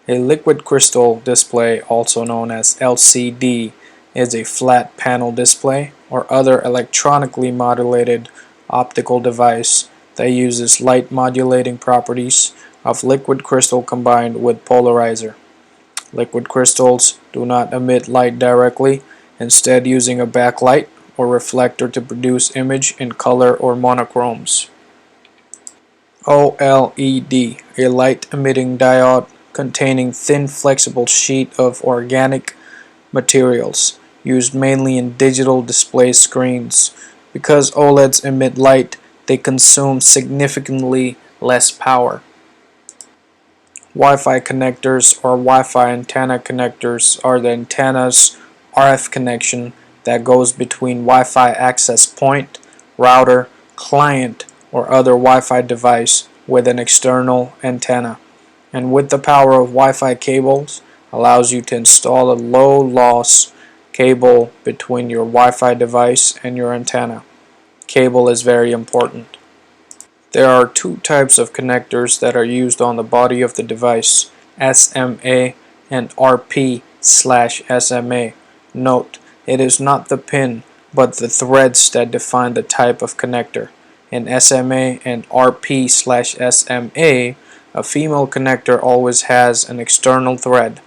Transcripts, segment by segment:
A liquid crystal display, also known as LCD, is a flat panel display or other electronically modulated optical device that uses light modulating properties of liquid crystal combined with polarizer. Liquid crystals do not emit light directly, instead using a backlight or reflector to produce image in color or monochromes. OLED, a light-emitting diode containing thin flexible sheet of organic materials, used mainly in digital display screens. Because OLEDs emit light, they consume significantly less power. Wi-Fi connectors or Wi-Fi antenna connectors are the antenna's RF connection that goes between Wi-Fi access point, router, client, or other Wi-Fi device with an external antenna, and with the power of Wi-Fi cables allows you to install a low-loss cable between your Wi-Fi device and your antenna. Cable is very important. There are two types of connectors that are used on the body of the device, SMA and RP/SMA. Note, it is not the pin, but the threads that define the type of connector. In SMA and RP/SMA, a female connector always has an external thread,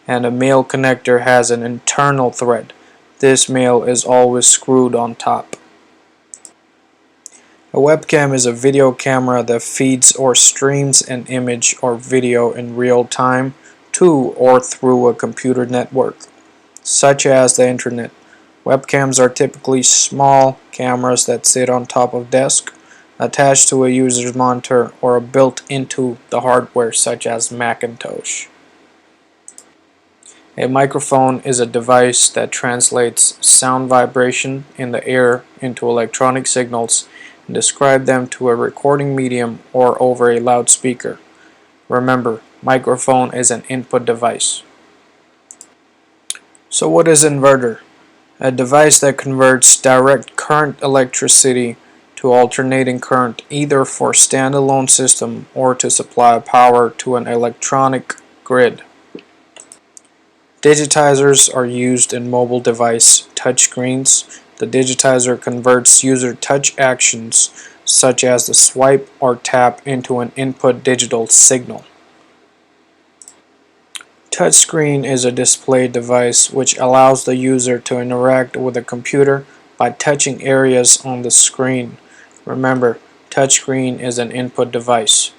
and a male connector has an internal thread. This male is always screwed on top. A webcam is a video camera that feeds or streams an image or video in real time to or through a computer network, such as the internet. Webcams are typically small cameras that sit on top of desk, attached to a user's monitor, or are built into the hardware, such as Macintosh. A microphone is a device that translates sound vibration in the air into electronic signals and describe them to a recording medium or over a loudspeaker. Remember, microphone is an input device. So what is inverter? A device that converts direct current electricity to alternating current, either for standalone system or to supply power to an electronic grid. Digitizers are used in mobile device touchscreens. The digitizer converts user touch actions such as the swipe or tap into an input digital signal. Touchscreen is a display device which allows the user to interact with a computer by touching areas on the screen. Remember, touchscreen is an input device.